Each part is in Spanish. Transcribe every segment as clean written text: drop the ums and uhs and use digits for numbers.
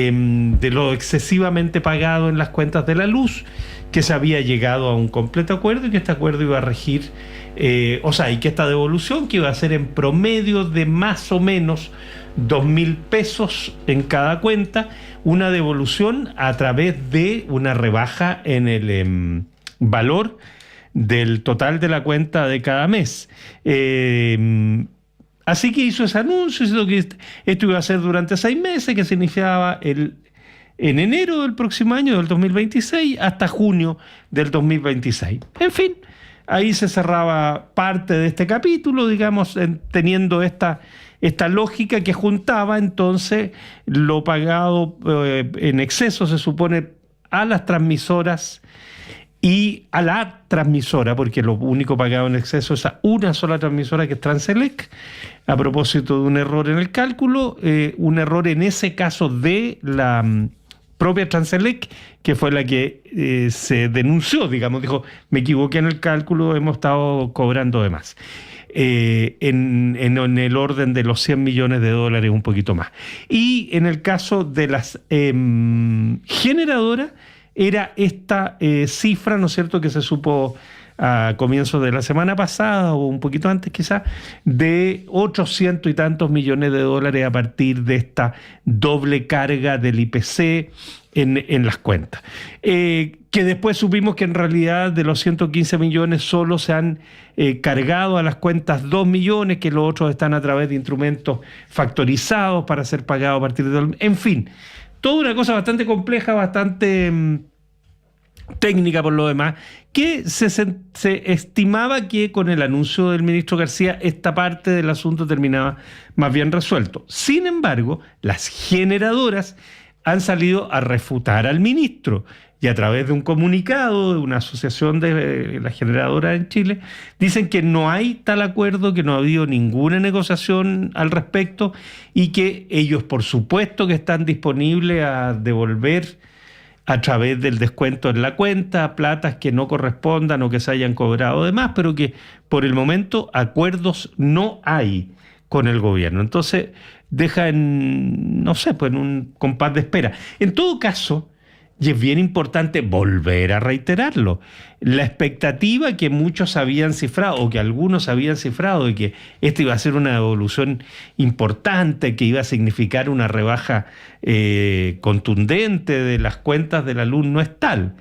de lo excesivamente pagado en las cuentas de la luz, que se había llegado a un completo acuerdo y que este acuerdo iba a regir, y que esta devolución, que iba a ser en promedio de más o menos 2.000 pesos en cada cuenta, una devolución a través de una rebaja en el valor del total de la cuenta de cada mes. Así que hizo ese anuncio, diciendo que esto iba a ser durante 6 meses, que significaba en enero del próximo año, del 2026, hasta junio del 2026. En fin, ahí se cerraba parte de este capítulo, digamos, teniendo esta lógica que juntaba entonces lo pagado en exceso, se supone, a las transmisoras y a la transmisora, porque lo único pagado en exceso es a una sola transmisora, que es Transelec, a propósito de un error en el cálculo, un error en ese caso de la propia Transelec, que fue la que se denunció, digamos, dijo, me equivoqué en el cálculo, hemos estado cobrando de más. En el orden de los $100 millones, un poquito más. Y en el caso de las generadoras, era esta cifra, ¿no es cierto?, que se supo a comienzos de la semana pasada, o un poquito antes quizás, de 800 y tantos millones de dólares a partir de esta doble carga del IPC en las cuentas. Que después supimos que en realidad de los 115 millones solo se han cargado a las cuentas 2 millones, que los otros están a través de instrumentos factorizados para ser pagados a partir de... En fin, toda una cosa bastante compleja, bastante técnica por lo demás, que se estimaba que con el anuncio del ministro García esta parte del asunto terminaba más bien resuelto. Sin embargo, las generadoras han salido a refutar al ministro, y a través de un comunicado de una asociación de las generadoras en Chile, dicen que no hay tal acuerdo, que no ha habido ninguna negociación al respecto, y que ellos, por supuesto, que están disponibles a devolver a través del descuento en la cuenta platas que no correspondan o que se hayan cobrado de más, pero que por el momento acuerdos no hay con el gobierno. Entonces deja en un compás de espera. En todo caso, y es bien importante volver a reiterarlo, la expectativa que muchos habían cifrado, o que algunos habían cifrado, de que esto iba a ser una devolución importante, que iba a significar una rebaja contundente de las cuentas de la luz, no es tal.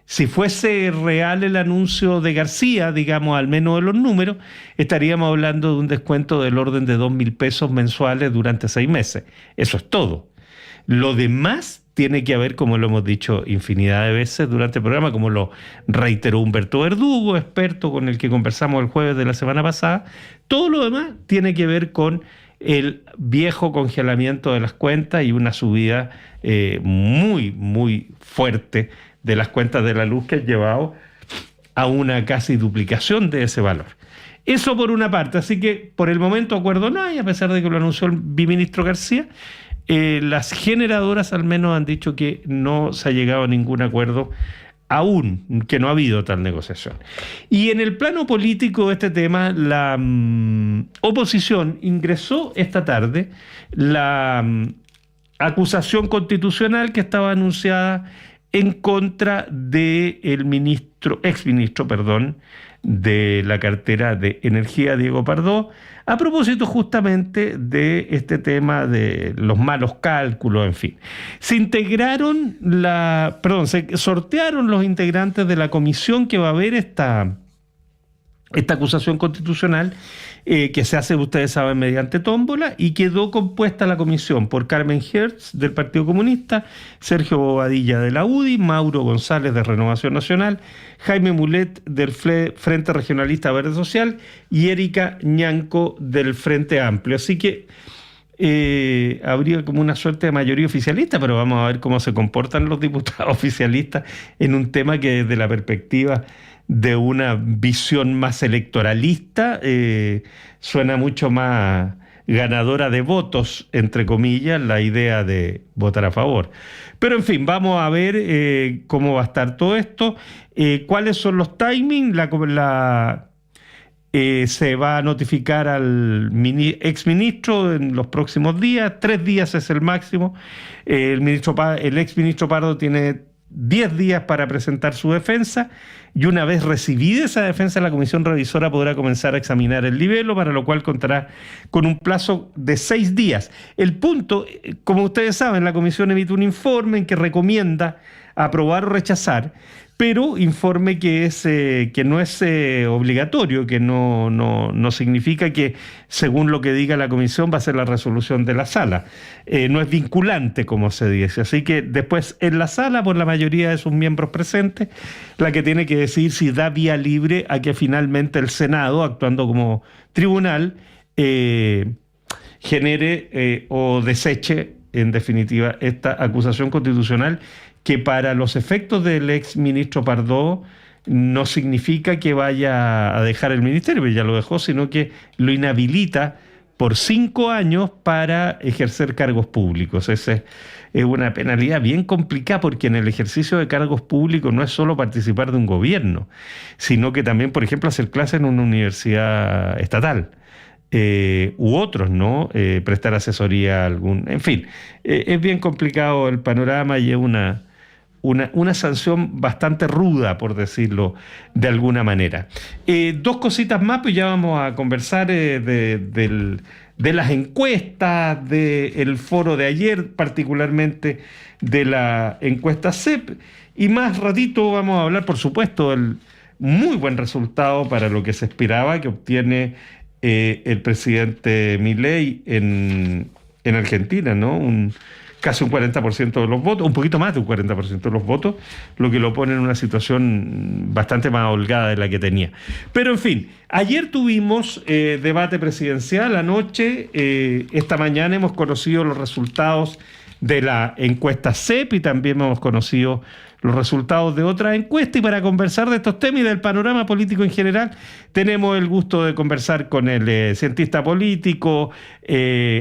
Si fuese real el anuncio de García, digamos, al menos de los números, estaríamos hablando de un descuento del orden de 2.000 pesos mensuales durante 6 meses. Eso es todo. Lo demás tiene que haber, como lo hemos dicho infinidad de veces durante el programa, como lo reiteró Humberto Verdugo, experto con el que conversamos el jueves de la semana pasada, todo lo demás tiene que ver con el viejo congelamiento de las cuentas y una subida muy, muy fuerte de las cuentas de la luz, que ha llevado a una casi duplicación de ese valor. Eso por una parte. Así que por el momento acuerdo no hay, a pesar de que lo anunció el viceministro García. Las generadoras al menos han dicho que no se ha llegado a ningún acuerdo aún, que no ha habido tal negociación. Y en el plano político de este tema, la oposición ingresó esta tarde la acusación constitucional que estaba anunciada en contra del exministro de la cartera de Energía, Diego Pardo, a propósito justamente de este tema de los malos cálculos, en fin. Se sortearon los integrantes de la comisión que va a ver esta acusación constitucional, que se hace, ustedes saben, mediante tómbola, y quedó compuesta la comisión por Carmen Hertz del Partido Comunista, Sergio Bobadilla de la UDI, Mauro González de Renovación Nacional, Jaime Mulet del Frente Regionalista Verde Social y Erika Ñanco del Frente Amplio. Así que habría como una suerte de mayoría oficialista, pero vamos a ver cómo se comportan los diputados oficialistas en un tema que, desde la perspectiva de una visión más electoralista, suena mucho más ganadora de votos, entre comillas, la idea de votar a favor. Pero en fin, vamos a ver cómo va a estar todo esto, cuáles son los timings. Se va a notificar al exministro en los próximos días, 3 días es el máximo. El exministro Pardo tiene 10 días para presentar su defensa y una vez recibida esa defensa, la comisión revisora podrá comenzar a examinar el libelo, para lo cual contará con un plazo de 6 días. El punto, como ustedes saben, la comisión emite un informe en que recomienda aprobar o rechazar, pero informe que no es obligatorio, que no significa que, según lo que diga la comisión, va a ser la resolución de la sala. No es vinculante, como se dice. Así que después, en la sala, por la mayoría de sus miembros presentes, la que tiene que decidir si da vía libre a que finalmente el Senado, actuando como tribunal, genere o deseche, en definitiva, esta acusación constitucional, que para los efectos del ex ministro Pardo no significa que vaya a dejar el ministerio, porque ya lo dejó, sino que lo inhabilita por 5 años para ejercer cargos públicos. Esa es una penalidad bien complicada, porque en el ejercicio de cargos públicos no es solo participar de un gobierno, sino que también, por ejemplo, hacer clases en una universidad estatal. U otros, ¿no? Prestar asesoría a algún... En fin, es bien complicado el panorama y es una sanción bastante ruda, por decirlo de alguna manera. 2 cositas más, pues ya vamos a conversar de las encuestas, del foro de ayer, particularmente de la encuesta CEP, y más ratito vamos a hablar, por supuesto, del muy buen resultado para lo que se esperaba que obtiene el presidente Milei en Argentina, ¿no? Casi un 40% de los votos, un poquito más de un 40% de los votos, lo que lo pone en una situación bastante más holgada de la que tenía. Pero en fin, ayer tuvimos debate presidencial anoche, esta mañana hemos conocido los resultados de la encuesta CEP y también hemos conocido los resultados de otra encuesta, y para conversar de estos temas y del panorama político en general, tenemos el gusto de conversar con el cientista político,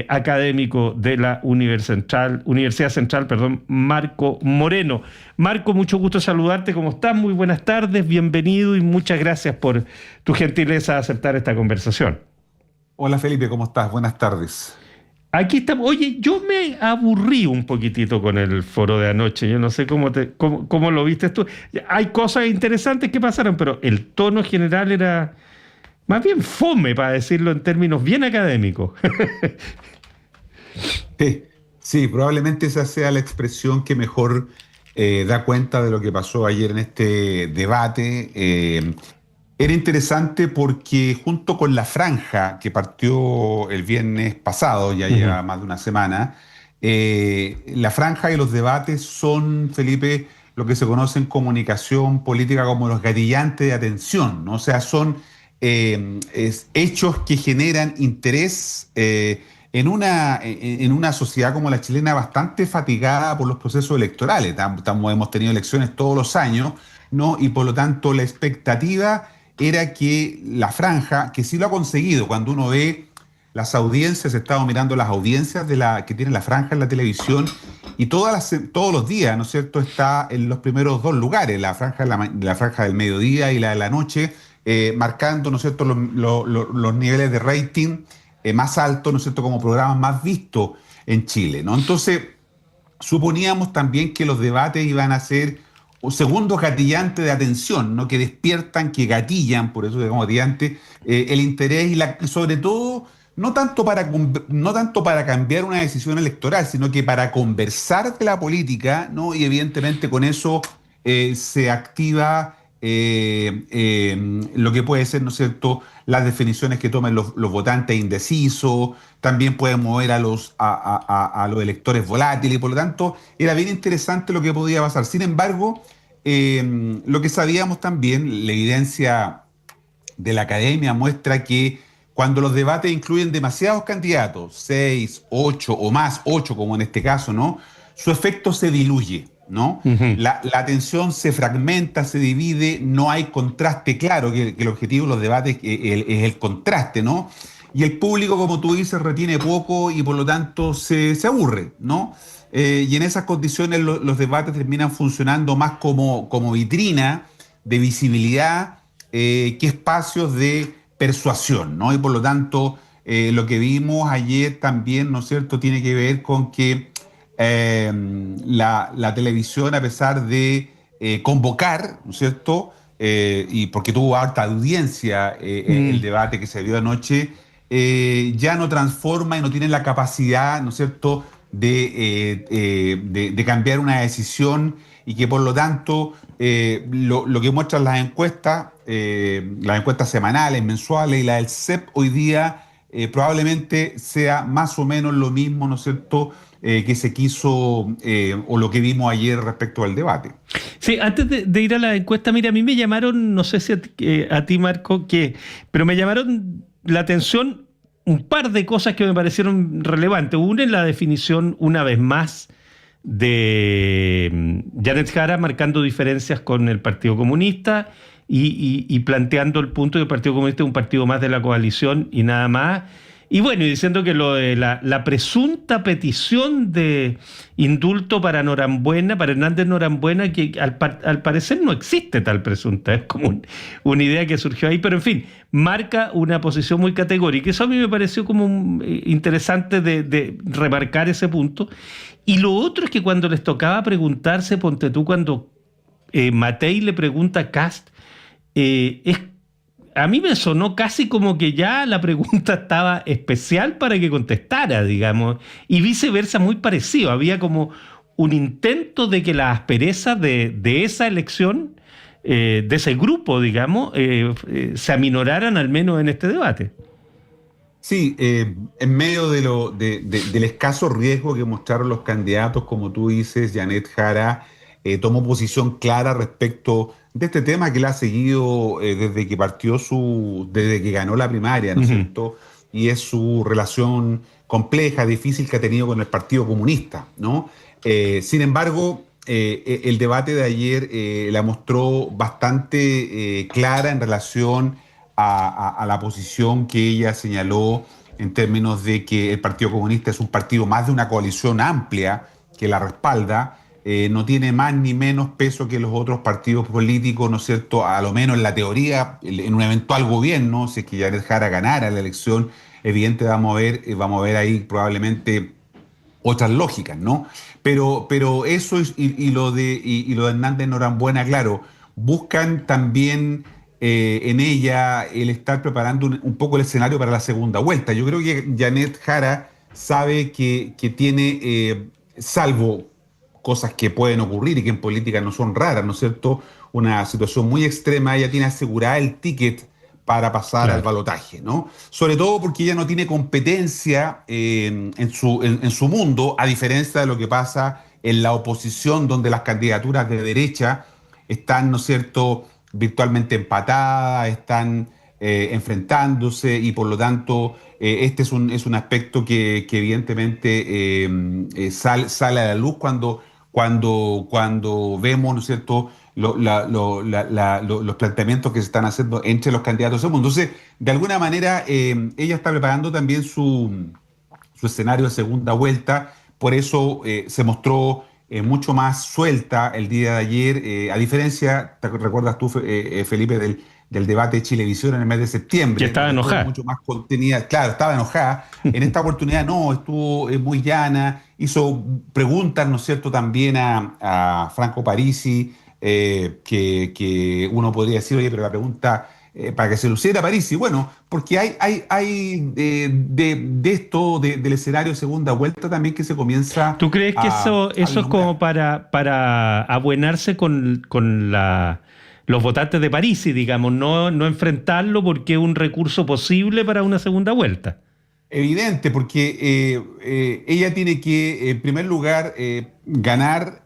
académico de la Universidad Central, Marco Moreno. Marco, mucho gusto saludarte, ¿cómo estás? Muy buenas tardes, bienvenido y muchas gracias por tu gentileza de aceptar esta conversación. Hola Felipe, ¿cómo estás? Buenas tardes. Aquí estamos. Oye, yo me aburrí un poquitito con el foro de anoche. Yo no sé cómo lo viste tú. Hay cosas interesantes que pasaron, pero el tono general era más bien fome, para decirlo en términos bien académicos. Sí, probablemente esa sea la expresión que mejor da cuenta de lo que pasó ayer en este debate. Era interesante porque junto con la franja que partió el viernes pasado, ya lleva más de una semana, la franja y los debates son, Felipe, lo que se conoce en comunicación política como los gatillantes de atención, ¿no? O sea, son hechos que generan interés en una sociedad como la chilena, bastante fatigada por los procesos electorales. Hemos tenido elecciones todos los años, ¿no? Y por lo tanto la expectativa era que la franja, que sí lo ha conseguido, cuando uno ve las audiencias, he estado mirando las audiencias que tiene la franja en la televisión, y todos los días, ¿no es cierto?, está en los primeros 2 lugares, la franja del mediodía y la de la noche, marcando, ¿no es cierto?, los niveles de rating más altos, ¿no es cierto?, como programas más vistos en Chile, ¿no? Entonces, suponíamos también que los debates iban a ser un segundo gatillante de atención, ¿no? Que despiertan, que gatillan, por eso digamos gatillante, el interés y sobre todo, no tanto para cambiar una decisión electoral, sino que para conversar de la política, ¿no? Y evidentemente con eso se activa lo que puede ser, ¿no es cierto?, las definiciones que tomen los votantes indecisos, también pueden mover a los electores volátiles, y por lo tanto era bien interesante lo que podía pasar. Sin embargo, lo que sabíamos también, la evidencia de la academia muestra que cuando los debates incluyen demasiados candidatos, 6, 8 o más, 8 como en este caso, ¿no?, su efecto se diluye, ¿no? La atención se fragmenta, se divide, no hay contraste claro, que el objetivo de los debates es el contraste, ¿no? Y el público, como tú dices, retiene poco y por lo tanto se aburre, ¿no? Y en esas condiciones los debates terminan funcionando más como vitrina de visibilidad que espacios de persuasión, ¿no? Y por lo tanto, lo que vimos ayer también, ¿no es cierto?, tiene que ver con que la televisión, a pesar de convocar, ¿no es cierto?, y porque tuvo harta audiencia el Mm. debate que se dio anoche, ya no transforma y no tiene la capacidad, ¿no es cierto?, de cambiar una decisión y que por lo tanto lo que muestran las encuestas semanales, mensuales y la del CEP hoy día probablemente sea más o menos lo mismo, ¿no es cierto?, que se quiso o lo que vimos ayer respecto al debate. Sí, antes de ir a la encuesta, mira, a mí me llamaron, no sé si a ti, Marco, pero me llamaron la atención un par de cosas que me parecieron relevantes. Una es la definición, una vez más, de Janet Jara marcando diferencias con el Partido Comunista y planteando el punto de que el Partido Comunista es un partido más de la coalición y nada más. Y bueno, y diciendo que lo de la presunta petición de indulto para Norambuena, para Hernández Norambuena, que al parecer no existe tal presunta, es como una idea que surgió ahí, pero en fin, marca una posición muy categórica. Eso a mí me pareció como interesante de remarcar ese punto. Y lo otro es que cuando les tocaba preguntarse, ponte tú, cuando Matei le pregunta a Kast, a mí me sonó casi como que ya la pregunta estaba especial para que contestara, digamos, y viceversa, muy parecido. Había como un intento de que las asperezas de esa elección, de ese grupo, digamos, se aminoraran al menos en este debate. Sí, en medio del escaso riesgo que mostraron los candidatos, como tú dices, Janet Jara tomó posición clara respecto de este tema que la ha seguido desde que desde que ganó la primaria, ¿no es Ujú. cierto? Y es su relación compleja, difícil que ha tenido con el Partido Comunista, ¿no? Sin embargo, el debate de ayer la mostró bastante clara en relación a la posición que ella señaló en términos de que el Partido Comunista es un partido más de una coalición amplia que la respalda, no tiene más ni menos peso que los otros partidos políticos, ¿no es cierto? A lo menos en la teoría, en un eventual gobierno, si es que Jared Jara ganara la elección, evidente vamos a ver ahí probablemente otras lógicas, ¿no? Pero eso y lo de Hernández Norambuena, claro, buscan también en ella el estar preparando un poco el escenario para la segunda vuelta. Yo creo que Janet Jara sabe que tiene, salvo cosas que pueden ocurrir y que en política no son raras, ¿no es cierto? Una situación muy extrema, ella tiene asegurada el ticket para pasar al Claro. balotaje, ¿no? Sobre todo porque ella no tiene competencia en su mundo, a diferencia de lo que pasa en la oposición, donde las candidaturas de derecha están, ¿no es cierto?, virtualmente empatadas, están enfrentándose y por lo tanto este es un aspecto que evidentemente sale a la luz cuando vemos, ¿no es cierto?, los planteamientos que se están haciendo entre los candidatos del mundo. Entonces, de alguna manera, ella está preparando también su escenario de segunda vuelta, por eso se mostró mucho más suelta el día de ayer, a diferencia, ¿te recuerdas tú, Felipe, del debate de Chilevisión en el mes de Que septiembre, estaba donde estuvo enojada. mucho más contenida? Claro, estaba enojada. En esta oportunidad no, estuvo muy llana, hizo preguntas, ¿no es cierto?, también a Franco Parisi, que uno podría decir, oye, pero la pregunta para que se luciera Parisi, bueno, porque hay de esto, del escenario de segunda vuelta también que se comienza ¿Tú crees que a eso es como vislumbrar. para abuenarse con los votantes de París, y digamos, no enfrentarlo porque es un recurso posible para una segunda vuelta? Evidente, porque ella tiene que, en primer lugar, ganar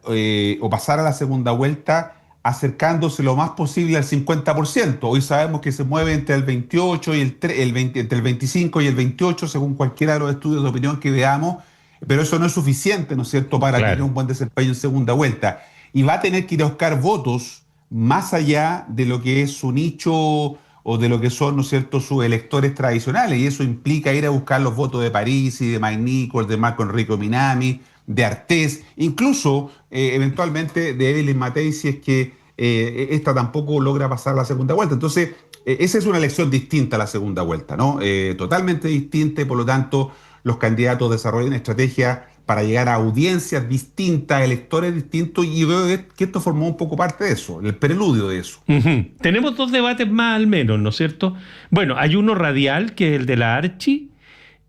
o pasar a la segunda vuelta acercándose lo más posible al 50%. Hoy sabemos que se mueve entre el 28 y el 20, entre el 25 y el 28, según cualquiera de los estudios de opinión que veamos, pero eso no es suficiente, ¿no es cierto?, para tener Claro. un buen desempeño en segunda vuelta. Y va a tener que ir a buscar votos más allá de lo que es su nicho o de lo que son, ¿no es cierto?, sus electores tradicionales, y eso implica ir a buscar los votos de París y de Mike Nichols, de Marco Enrico Minami, de Artés, incluso eventualmente de Evelyn Matei, si es que esta tampoco logra pasar la segunda vuelta. Entonces, esa es una elección distinta a la segunda vuelta, ¿no? Totalmente distinta y por lo tanto los candidatos desarrollan estrategias para llegar a audiencias distintas, electores distintos y yo creo que esto formó un poco parte de eso, el preludio de eso. Ujú. Tenemos dos debates más al menos, ¿no es cierto? Bueno, hay uno radial, que es el de la Archi,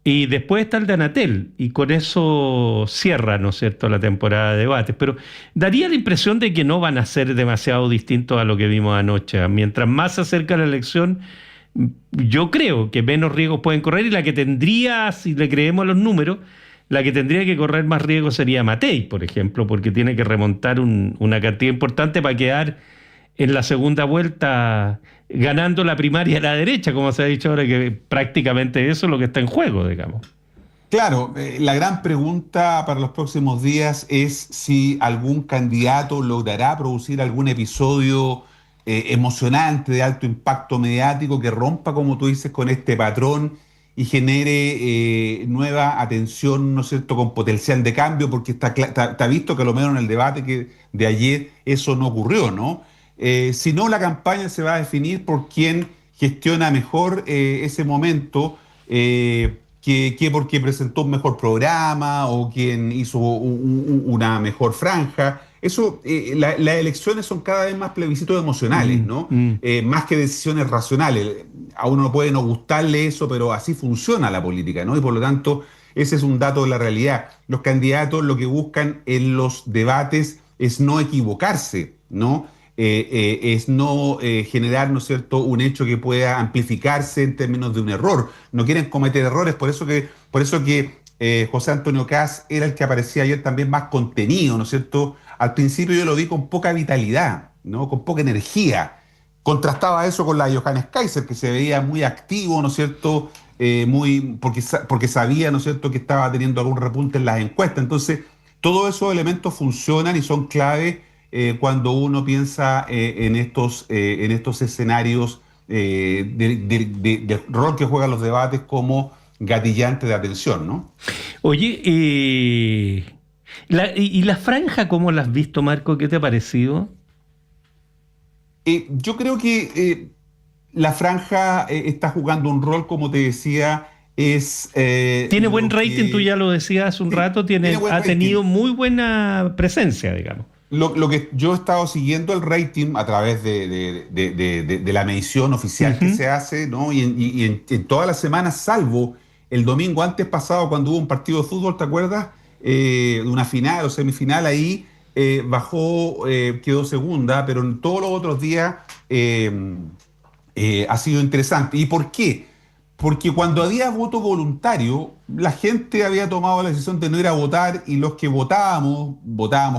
y después está el de Anatel, y con eso cierra, ¿no es cierto?, la temporada de debates. Pero daría la impresión de que no van a ser demasiado distintos a lo que vimos anoche. Mientras más se acerca la elección, yo creo que menos riesgos pueden correr, y la que tendría, si le creemos a los números, la que tendría que correr más riesgo sería Matei, por ejemplo, porque tiene que remontar una cantidad importante para quedar en la segunda vuelta ganando la primaria a la derecha, como se ha dicho ahora, que prácticamente eso es lo que está en juego, digamos. Claro, la gran pregunta para los próximos días es si algún candidato logrará producir algún episodio emocionante de alto impacto mediático que rompa, como tú dices, con este patrón y genere nueva atención, ¿no es cierto?, con potencial de cambio, porque está visto que a lo menos en el debate de ayer eso no ocurrió, ¿no? Si no, la campaña se va a definir por quién gestiona mejor ese momento. Que porque presentó un mejor programa o quien hizo una mejor franja. Eso, las elecciones son cada vez más plebiscitos emocionales, ¿no? Más que decisiones racionales. A uno no puede no gustarle eso, pero así funciona la política, ¿no? Y por lo tanto, ese es un dato de la realidad. Los candidatos lo que buscan en los debates es no equivocarse, ¿no? Es no generar, ¿no es cierto?, un hecho que pueda amplificarse en términos de un error. No quieren cometer errores, por eso que José Antonio Kast era el que aparecía ayer también más contenido, ¿no es cierto? Al principio yo lo vi con poca vitalidad, ¿no?, con poca energía. Contrastaba eso con la Johannes Kaiser, que se veía muy activo, ¿no es cierto?, porque sabía, ¿no es cierto?, que estaba teniendo algún repunte en las encuestas. Entonces, todos esos elementos funcionan y son clave cuando uno piensa en estos escenarios del rol que juegan los debates como gatillante de atención, ¿no? Oye, ¿y la franja cómo la has visto, Marco? ¿Qué te ha parecido? Yo creo que la franja está jugando un rol, como te decía, es Tiene buen lo rating, tú que... ya lo decías hace un Sí, rato, tiene buen ha tenido rating. muy buena presencia, digamos. Lo que yo he estado siguiendo el rating a través de la medición oficial que Ujú. se hace, ¿no? Y en todas las semanas, salvo el domingo antes pasado, cuando hubo un partido de fútbol, ¿te acuerdas? De una final o semifinal ahí, bajó, quedó segunda, pero en todos los otros días eh, ha sido interesante. ¿Y por qué? Porque cuando había voto voluntario, la gente había tomado la decisión de no ir a votar y los que votábamos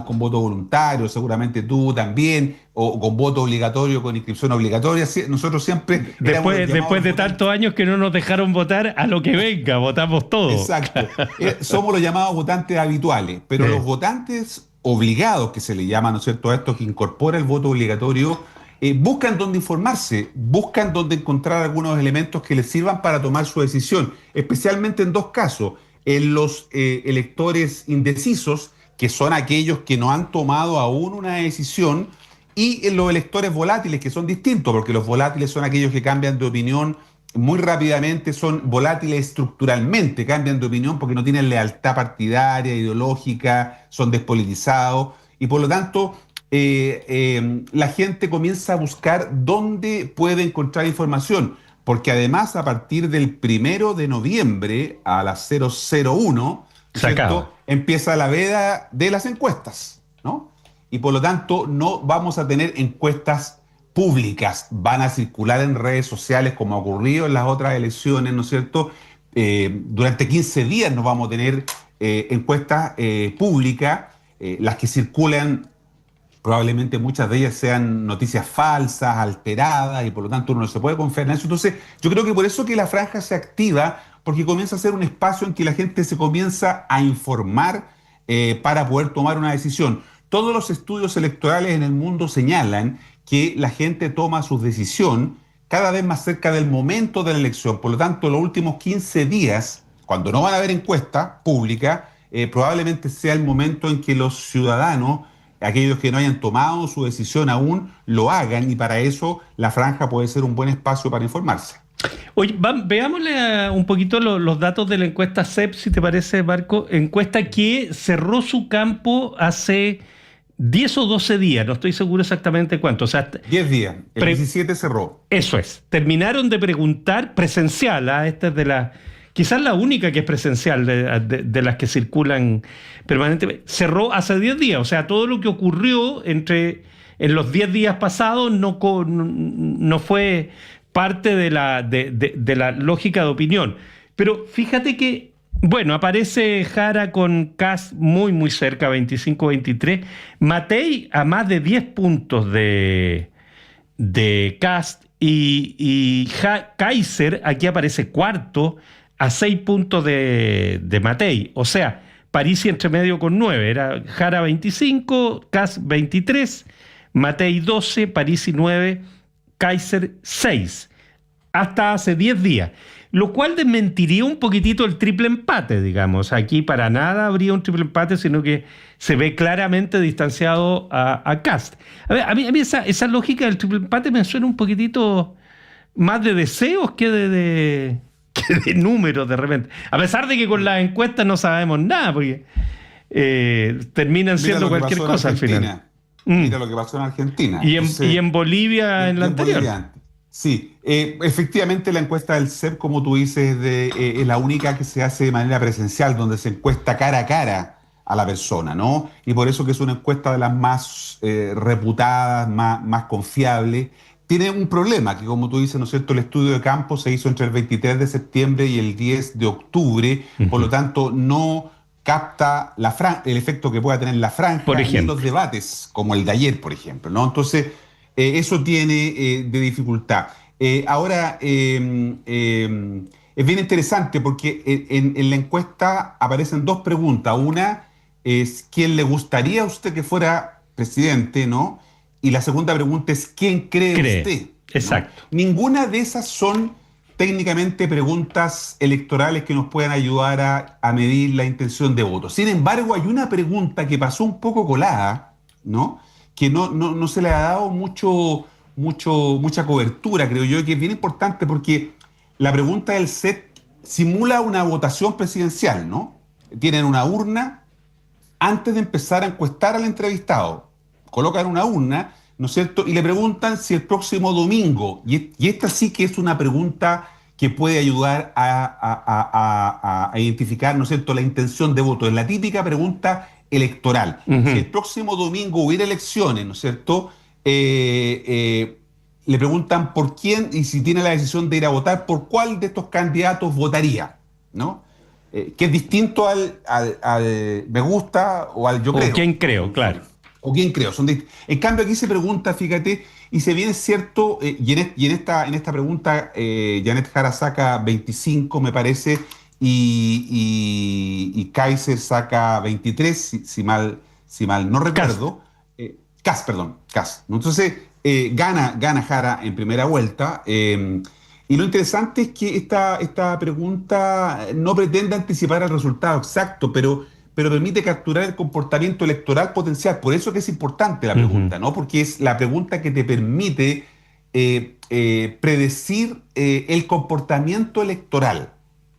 con voto voluntario, seguramente tú también, o con voto obligatorio, con inscripción obligatoria. Nosotros siempre éramos los llamados Después los de votantes. tantos años que no nos dejaron votar, a lo que venga, votamos todo. Exacto. Somos los llamados votantes habituales, pero los Sí. votantes obligados, que se le llama, ¿no es cierto?, a esto que incorpora el voto obligatorio, buscan dónde informarse, buscan dónde encontrar algunos elementos que les sirvan para tomar su decisión, especialmente en dos casos, en los electores indecisos, que son aquellos que no han tomado aún una decisión, y en los electores volátiles, que son distintos, porque los volátiles son aquellos que cambian de opinión muy rápidamente, son volátiles estructuralmente, cambian de opinión porque no tienen lealtad partidaria, ideológica, son despolitizados y por lo tanto la gente comienza a buscar dónde puede encontrar información, porque además a partir del 1 de noviembre a las 001, ¿no es Se acaba. cierto?, empieza la veda de las encuestas, ¿no? Y por lo tanto no vamos a tener encuestas públicas, van a circular en redes sociales como ha ocurrido en las otras elecciones, ¿no es cierto? Durante 15 días no vamos a tener encuestas públicas, las que circulan probablemente muchas de ellas sean noticias falsas, alteradas, y por lo tanto uno no se puede confiar en eso. Entonces, yo creo que por eso que la franja se activa, porque comienza a ser un espacio en que la gente se comienza a informar para poder tomar una decisión. Todos los estudios electorales en el mundo señalan que la gente toma su decisión cada vez más cerca del momento de la elección. Por lo tanto, los últimos 15 días, cuando no van a haber encuesta pública, probablemente sea el momento en que los ciudadanos aquellos que no hayan tomado su decisión aún lo hagan, y para eso la franja puede ser un buen espacio para informarse. Oye, veámosle un poquito los datos de la encuesta CEP, si te parece, Marco. Encuesta que cerró su campo hace 10 o 12 días, no estoy seguro exactamente cuánto. O sea, 10 días, el 17 cerró. Eso es. Terminaron de preguntar presencial, esta es de la, quizás la única que es presencial de las que circulan permanentemente. Cerró hace 10 días, o sea, todo lo que ocurrió en los 10 días pasados no fue parte de la lógica de opinión. Pero fíjate que, bueno, aparece Jara con Kast muy, muy cerca, 25-23. Matei a más de 10 puntos de Kast y Kaiser, aquí aparece cuarto, a 6 puntos de Matei. O sea, Parisi entre medio con 9. Era Jara 25, Kast 23, Matei 12, Parisi 9, Kaiser 6, hasta hace 10 días, lo cual desmentiría un poquitito el triple empate, digamos. Aquí para nada habría un triple empate, sino que se ve claramente distanciado a Kast. A mí esa lógica del triple empate me suena un poquitito más de deseos que de números de repente. A pesar de que con las encuestas no sabemos nada, porque terminan siendo cualquier cosa al final. Mira lo que pasó en Argentina. Y en Bolivia en la anterior. Sí, efectivamente la encuesta del CEP, como tú dices, es la única que se hace de manera presencial, donde se encuesta cara a cara a la persona, ¿no? Y por eso que es una encuesta de las más reputadas, más confiables. Tiene un problema, que como tú dices, ¿no es cierto?, el estudio de campo se hizo entre el 23 de septiembre y el 10 de octubre, por lo tanto no capta el efecto que pueda tener la franja en los debates, como el de ayer, por ejemplo, ¿no? Entonces, eso tiene de dificultad. Ahora, es bien interesante porque en la encuesta aparecen dos preguntas. Una es ¿quién le gustaría a usted que fuera presidente, ¿no? Y la segunda pregunta es ¿quién cree usted? Exacto. ¿No? Ninguna de esas son técnicamente preguntas electorales que nos puedan ayudar a medir la intención de voto. Sin embargo, hay una pregunta que pasó un poco colada, ¿no?, que no se le ha dado mucha cobertura, creo yo, y que es bien importante porque la pregunta del CEP simula una votación presidencial, ¿no? Tienen una urna antes de empezar a encuestar al entrevistado. Colocan una urna, ¿no es cierto?, y le preguntan si el próximo domingo, y esta sí que es una pregunta que puede ayudar a identificar, ¿no es cierto?, la intención de voto. Es la típica pregunta electoral. Si el próximo domingo hubiera elecciones, ¿no es cierto?, le preguntan por quién, y si tiene la decisión de ir a votar, por cuál de estos candidatos votaría, ¿no? Que es distinto al me gusta o al yo creo. O quién creo, claro. O quién creo. En cambio, aquí se pregunta, fíjate, y se viene cierto, y en esta pregunta Janet Jara saca 25, me parece, y Kaiser saca 23, si mal no recuerdo. Kast. Entonces, gana Jara en primera vuelta. Y lo interesante es que esta pregunta no pretende anticipar el resultado exacto, pero permite capturar el comportamiento electoral potencial. Por eso que es importante la pregunta, ¿no? Porque es la pregunta que te permite predecir el comportamiento electoral,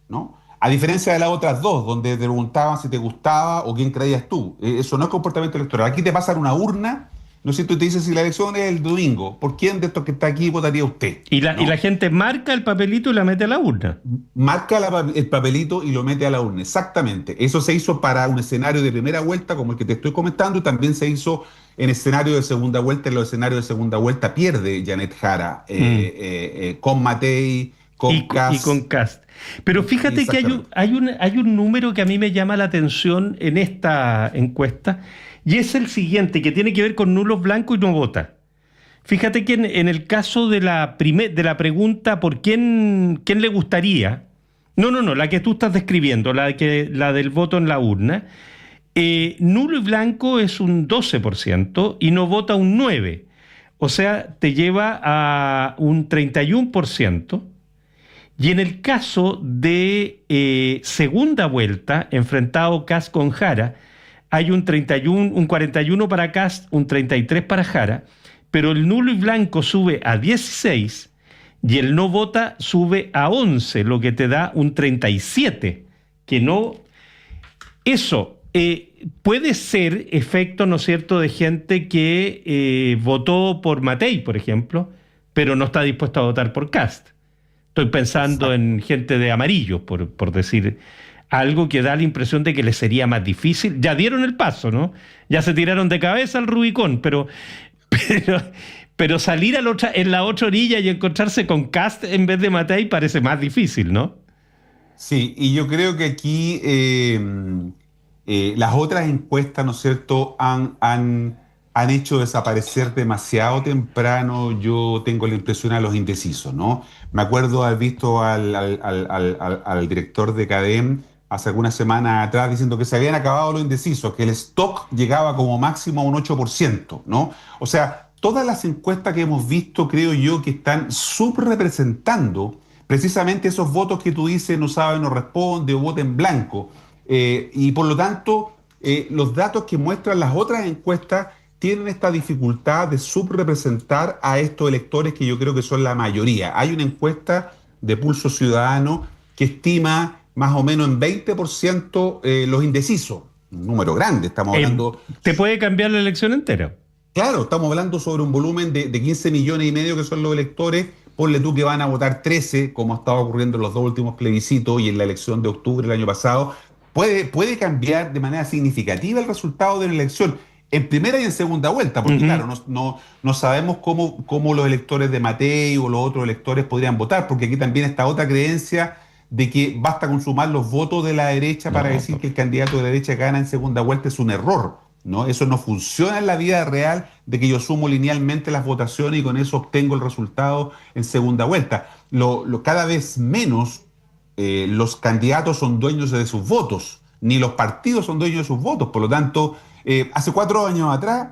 ¿no? A diferencia de las otras dos, donde te preguntaban si te gustaba o quién creías tú. Eso no es comportamiento electoral. Aquí te pasan una urna, ¿no es cierto? Y te dicen si la elección es el domingo. ¿Por quién de estos que está aquí votaría usted? Y la gente marca el papelito y la mete a la urna. Marca el papelito y lo mete a la urna, exactamente. Eso se hizo para un escenario de primera vuelta, como el que te estoy comentando, y también se hizo en escenario de segunda vuelta. En los escenarios de segunda vuelta pierde Janet Jara con Matei, con Kast. Y con Kast. Pero fíjate que hay un número que a mí me llama la atención en esta encuesta, y es el siguiente, que tiene que ver con nulos blancos y no vota. Fíjate que en el caso de la pregunta por quién le gustaría, no, la que tú estás describiendo, la del voto en la urna, nulo y blanco es un 12% y no vota un 9%. O sea, te lleva a un 31%. Y en el caso de segunda vuelta, enfrentado Kast con Jara, hay un 31, un 41 para Kast, un 33 para Jara, pero el nulo y blanco sube a 16 y el no vota sube a 11, lo que te da un 37, que no... Eso puede ser efecto, ¿no es cierto?, de gente que votó por Matei, por ejemplo, pero no está dispuesta a votar por Kast. Estoy pensando en gente de amarillo, por decir algo que da la impresión de que les sería más difícil. Ya dieron el paso, ¿no? Ya se tiraron de cabeza al Rubicón, pero, pero salir en la otra orilla y encontrarse con Kast en vez de Matei parece más difícil, ¿no? Sí, y yo creo que aquí las otras encuestas, ¿no es cierto?, han hecho desaparecer demasiado temprano, yo tengo la impresión, a los indecisos, ¿no? Me acuerdo haber visto al director de CADEM hace algunas semanas atrás diciendo que se habían acabado los indecisos, que el stock llegaba como máximo a un 8%, ¿no? O sea, todas las encuestas que hemos visto, creo yo, que están subrepresentando precisamente esos votos que tú dices no sabe, no responde o vota en blanco. Y por lo tanto, los datos que muestran las otras encuestas tienen esta dificultad de subrepresentar a estos electores que yo creo que son la mayoría. Hay una encuesta de Pulso Ciudadano que estima más o menos en 20% los indecisos. Un número grande, estamos hablando... Te puede cambiar la elección entera. Claro, estamos hablando sobre un volumen de 15 millones y medio que son los electores. Ponle tú que van a votar 13, como ha estado ocurriendo en los dos últimos plebiscitos y en la elección de octubre del año pasado. Puede cambiar de manera significativa el resultado de la elección en primera y en segunda vuelta, porque claro, no sabemos cómo los electores de Matei o los otros electores podrían votar, porque aquí también está otra creencia de que basta con sumar los votos de la derecha para decir que el candidato de la derecha gana en segunda vuelta. Es un error, ¿no? Eso no funciona en la vida real, de que yo sumo linealmente las votaciones y con eso obtengo el resultado en segunda vuelta. Cada vez menos los candidatos son dueños de sus votos, ni los partidos son dueños de sus votos. Por lo tanto, hace 4 años atrás,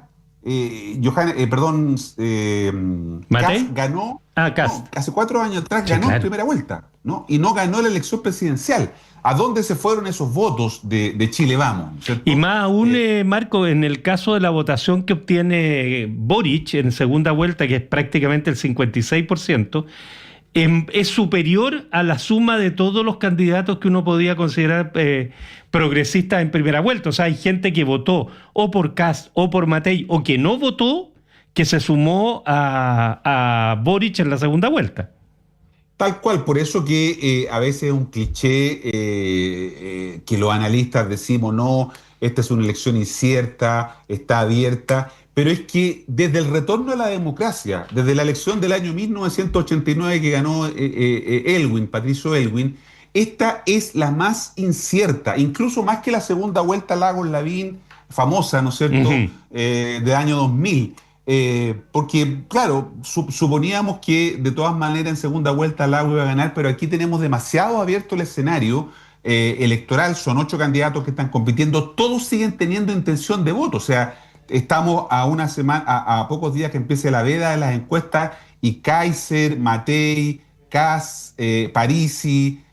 Kast ganó. Kast. No, hace 4 años atrás ganó en primera vuelta, ¿no? Y no ganó la elección presidencial. ¿A dónde se fueron esos votos de Chile Vamos? ¿Cierto? Y más aún, Marco, en el caso de la votación que obtiene Boric en segunda vuelta, que es prácticamente el 56%, es superior a la suma de todos los candidatos que uno podía considerar progresistas en primera vuelta. O sea, hay gente que votó o por Kast o por Matei, o que no votó, que se sumó a Boric en la segunda vuelta. Tal cual, por eso que a veces es un cliché que los analistas decimos, no, esta es una elección incierta, está abierta, pero es que desde el retorno a la democracia, desde la elección del año 1989 que ganó Patricio Aylwin, esta es la más incierta, incluso más que la segunda vuelta Lagos-Lavín, famosa, ¿no es cierto?, del año 2000. Porque, claro, suponíamos que de todas maneras en segunda vuelta Lagos iba a ganar, pero aquí tenemos demasiado abierto el escenario electoral. Son 8 candidatos que están compitiendo, todos siguen teniendo intención de voto. O sea, estamos a una semana, a pocos días que empiece la veda de las encuestas, y Kaiser, Matei, Kast, Parisi,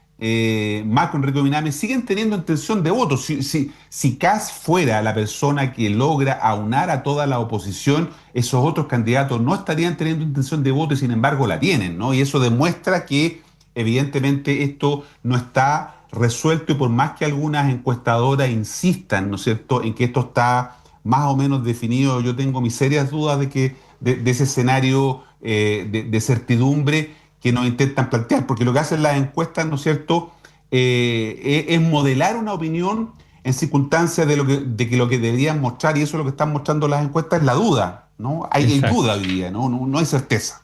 Marco Enrique Minami siguen teniendo intención de voto. Si Kast fuera la persona que logra aunar a toda la oposición, esos otros candidatos no estarían teniendo intención de voto y sin embargo la tienen, ¿no? Y eso demuestra que evidentemente esto no está resuelto, y por más que algunas encuestadoras insistan, ¿no es cierto?, en que esto está más o menos definido, yo tengo mis serias dudas de ese escenario de certidumbre que nos intentan plantear, porque lo que hacen las encuestas, ¿no es cierto?, es modelar una opinión en circunstancias de que lo que deberían mostrar, y eso es lo que están mostrando las encuestas, es la duda, ¿no? Hay duda hoy día, no hay certeza.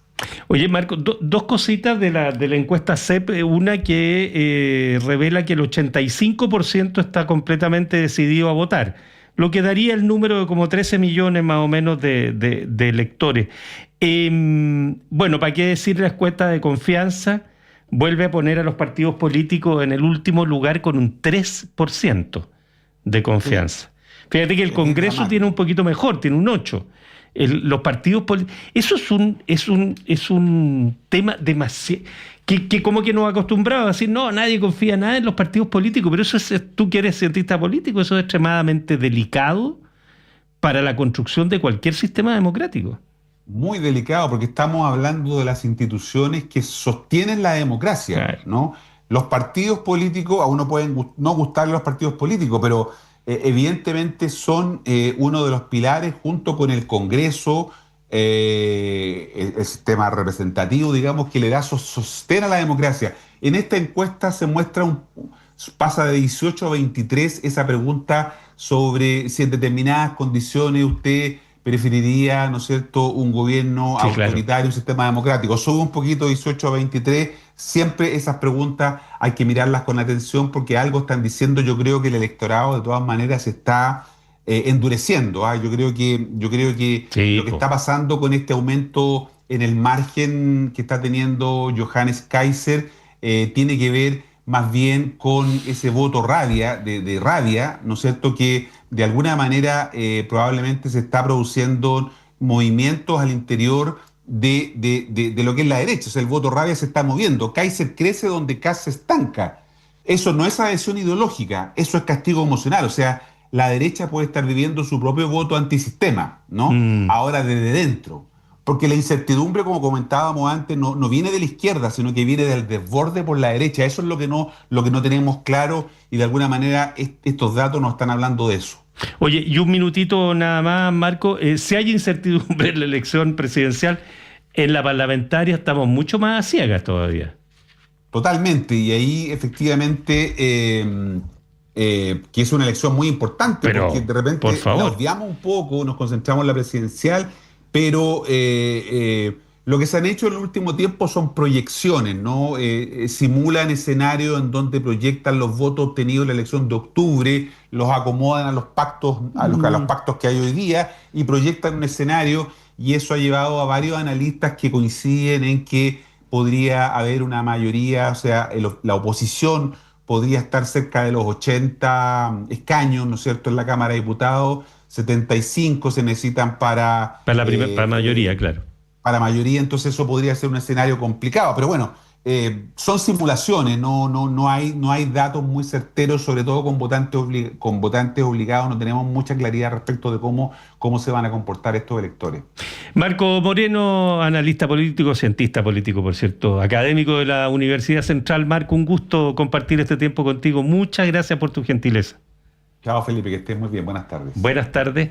Oye, Marco, dos cositas de la encuesta CEP. Una que revela que el 85% está completamente decidido a votar, lo que daría el número de como 13 millones más o menos de electores. Bueno, ¿para qué decir la encuesta de confianza? Vuelve a poner a los partidos políticos en el último lugar con un 3% de confianza. Fíjate que el Congreso tiene un poquito mejor, tiene un 8. Los partidos políticos... Eso es un tema demasiado... Que como que nos acostumbramos a decir, no, nadie confía nada en los partidos políticos, pero eso es, tú que eres cientista político, eso es extremadamente delicado para la construcción de cualquier sistema democrático. Muy delicado, porque estamos hablando de las instituciones que sostienen la democracia, claro, ¿no? Los partidos políticos, a uno pueden no gustarle los partidos políticos, pero evidentemente son uno de los pilares, junto con el Congreso, el sistema representativo, digamos, que le da sostén a la democracia. En esta encuesta se muestra pasa de 18 a 23 esa pregunta sobre si en determinadas condiciones usted preferiría, ¿no es cierto?, un gobierno autoritario, claro, un sistema democrático. Sube un poquito 18 a 23. Siempre esas preguntas hay que mirarlas con atención porque algo están diciendo. Yo creo que el electorado de todas maneras se está endureciendo. Yo creo que sí, lo que está pasando con este aumento en el margen que está teniendo Johannes Kaiser tiene que ver más bien con ese voto rabia, de rabia, ¿no es cierto?, que de alguna manera probablemente se está produciendo movimientos al interior de lo que es la derecha. O sea, el voto rabia se está moviendo. Kaiser crece donde Kast se estanca. Eso no es adhesión ideológica, eso es castigo emocional. O sea, la derecha puede estar viviendo su propio voto antisistema, ¿no? Ahora desde dentro. Porque la incertidumbre, como comentábamos antes, no viene de la izquierda, sino que viene del desborde por la derecha. Eso es lo que no tenemos claro, y de alguna manera estos datos nos están hablando de eso. Oye, y un minutito nada más, Marco. Si hay incertidumbre en la elección presidencial, en la parlamentaria estamos mucho más a ciegas todavía. Totalmente, y ahí efectivamente que es una elección muy importante, pero, porque de repente la odiamos un poco, nos concentramos en la presidencial, pero lo que se han hecho en el último tiempo son proyecciones, ¿no? Simulan escenarios en donde proyectan los votos obtenidos en la elección de octubre, los acomodan a los pactos, a los pactos que hay hoy día, y proyectan un escenario, y eso ha llevado a varios analistas que coinciden en que podría haber una mayoría, o sea, la oposición podría estar cerca de los 80 escaños, ¿no es cierto?, en la Cámara de Diputados. 75 se necesitan para mayoría, claro. Para mayoría, entonces eso podría ser un escenario complicado. Pero bueno, son simulaciones, no hay datos muy certeros, sobre todo con votantes obligados. No tenemos mucha claridad respecto de cómo se van a comportar estos electores. Marco Moreno, analista político, cientista político, por cierto, académico de la Universidad Central. Marco, un gusto compartir este tiempo contigo. Muchas gracias por tu gentileza. Chao, Felipe, que estés muy bien. Buenas tardes. Buenas tardes.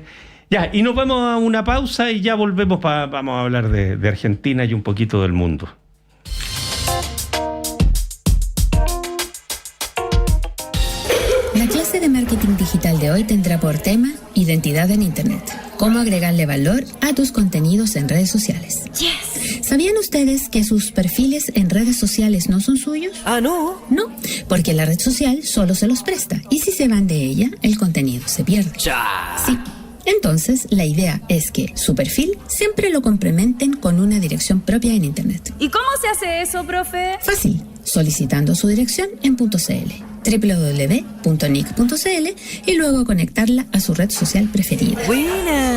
Ya, y nos vamos a una pausa y ya volvemos vamos a hablar de Argentina y un poquito del mundo. La clase de marketing digital de hoy tendrá por tema identidad en Internet. Cómo agregarle valor a tus contenidos en redes sociales. Yes. ¿Sabían ustedes que sus perfiles en redes sociales no son suyos? No. No, porque la red social solo se los presta y si se van de ella, el contenido se pierde. Ya. Sí. Entonces, la idea es que su perfil siempre lo complementen con una dirección propia en Internet. ¿Y cómo se hace eso, profe? Fácil, solicitando su dirección en .cl, www.nic.cl, y luego conectarla a su red social preferida. Buena.